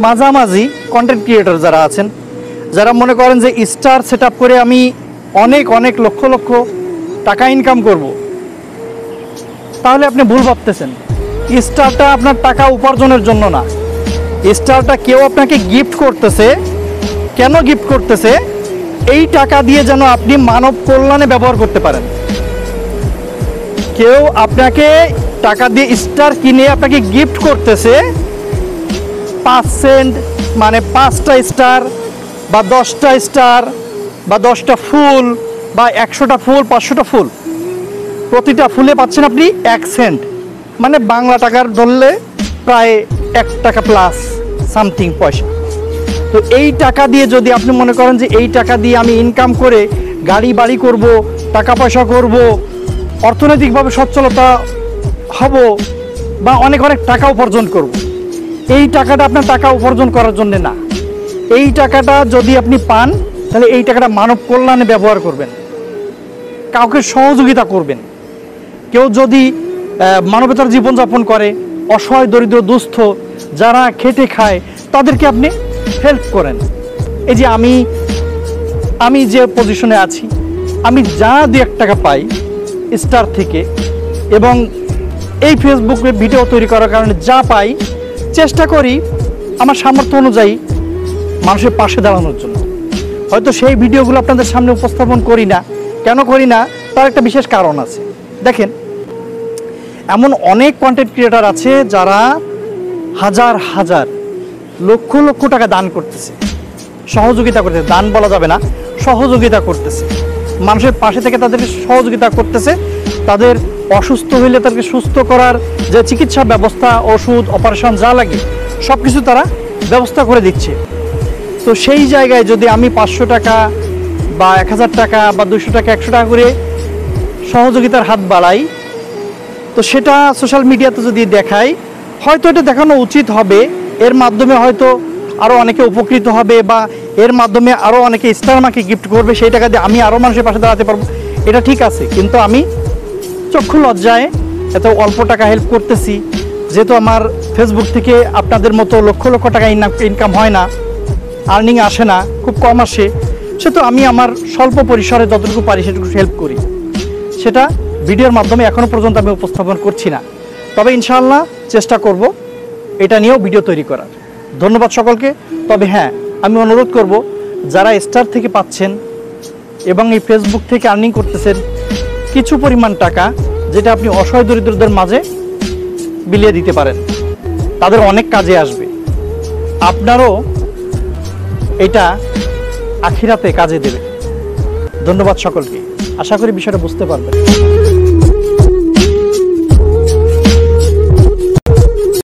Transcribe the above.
মাঝামাঝি content creator যারা আছেন, যারা মনে করেন যে স্টার সেট আপ করে আমি অনেক অনেক লক্ষ লক্ষ টাকা ইনকাম করব, তাহলে আপনি ভুল ভাবতেছেন। স্টারটা আপনার টাকা উপার্জনের জন্য না, স্টারটা কেউ আপনাকে গিফট করতেছে। কেন গিফট করতেছে? এই টাকা দিয়ে যেন আপনি মানব কল্যাণে ব্যবহার করতে পারেন। কেউ আপনাকে টাকা দিয়ে স্টার কিনে আপনাকে গিফট করতেছে 5 সেন্ট, মানে 5টা স্টার বা 10টা স্টার বা 10টা ফুল বা 100টা ফুল, 500টা ফুল। প্রতিটা ফুলে পাচ্ছেন আপনি 1 সেন্ট, মানে বাংলা টাকার ধরলে প্রায় 1 টাকা প্লাস সামথিং পয়সা। তো এই টাকা দিয়ে যদি আপনি মনে করেন যে এই টাকা দিয়ে আমি ইনকাম করে গাড়ি বাড়ি করব, টাকা পয়সা করব, অর্থনৈতিকভাবে সচ্ছলতা হব বা অনেক অনেক টাকা উপার্জন করব, এই টাকাটা আপনার টাকা উপার্জন করার জন্য না। এই টাকাটা যদি আপনি পান তাহলে এই টাকাটা মানব কল্যাণে ব্যবহার করবেন, কাউকে সহযোগিতা করবেন। কেউ যদি মানবতার জীবনযাপন করে, অসহায় দরিদ্র দুস্থ যারা খেটে খায় তাদেরকে আপনি হেল্প করেন। এই যে আমি যে পজিশনে আছি, আমি যা 2-1 টাকা পাই স্টার থেকে এবং এই ফেসবুকে ভিডিও তৈরি করার কারণে যা পাই, চেষ্টা করি আমার সামর্থ্য অনুযায়ী মানুষের পাশে দাঁড়ানোর জন্য। হয়তো সেই ভিডিওগুলো আপনাদের সামনে উপস্থাপন করি না। কেন করি না? তার একটা বিশেষ কারণ আছে। দেখেন, এমন অনেক কন্টেন্ট ক্রিয়েটর আছে যারা হাজার হাজার লক্ষ লক্ষ টাকা দান করতেছে, সহযোগিতা করতেছে। দান বলা যাবে না, সহযোগিতা করতেছে। মানুষের পাশে থেকে তাদেরকে সহযোগিতা করতেছে। তাদের অসুস্থ হইলে তাদেরকে সুস্থ করার যে চিকিৎসা ব্যবস্থা, ওষুধ, অপারেশন যা লাগে সব কিছু তারা ব্যবস্থা করে দিচ্ছে। তো সেই জায়গায় যদি আমি 500 টাকা বা 1000 টাকা বা 200 টাকা 100 টাকা করে সহযোগিতার হাত বাড়াই, তো সেটা সোশ্যাল মিডিয়াতে যদি দেখাই, হয়তো এটা দেখানো উচিত হবে। এর মাধ্যমে হয়তো আরও অনেকে উপকৃত হবে বা এর মাধ্যমে আরও অনেকে স্টার আমাকে গিফট করবে, সেই টাকা দিয়ে আমি আরও মানুষের পাশে দাঁড়াতে পারবো, এটা ঠিক আছে। কিন্তু আমি চক্ষু লজ্জায় এত অল্প টাকা হেল্প করতেছি, যেহেতু আমার ফেসবুক থেকে আপনাদের মতো লক্ষ লক্ষ টাকা ইনকাম হয় না, আর্নিং আসে না, খুব কম আসে, সেহেতু আমি আমার স্বল্প পরিসরে যতটুকু পারি সেটুকু হেল্প করি। সেটা ভিডিওর মাধ্যমে এখনও পর্যন্ত আমি উপস্থাপন করছি না, তবে ইনশাআল্লাহ চেষ্টা করব এটা নিয়েও ভিডিও তৈরি করার। ধন্যবাদ সকলকে। তবে হ্যাঁ, আমি অনুরোধ করব যারা স্টার থেকে পাচ্ছেন এবং এই ফেসবুক থেকে আর্নিং করতেছেন, কিছু পরিমাণ টাকা যেটা আপনি অসহায় দরিদ্রদের মাঝে বিলিয়ে দিতে পারেন, তাদের অনেক কাজে আসবে। আপনারও এটা আখিরাতে কাজে দেবে। ধন্যবাদ সকলকে। আশা করি বিষয়টা বুঝতে পারবেন।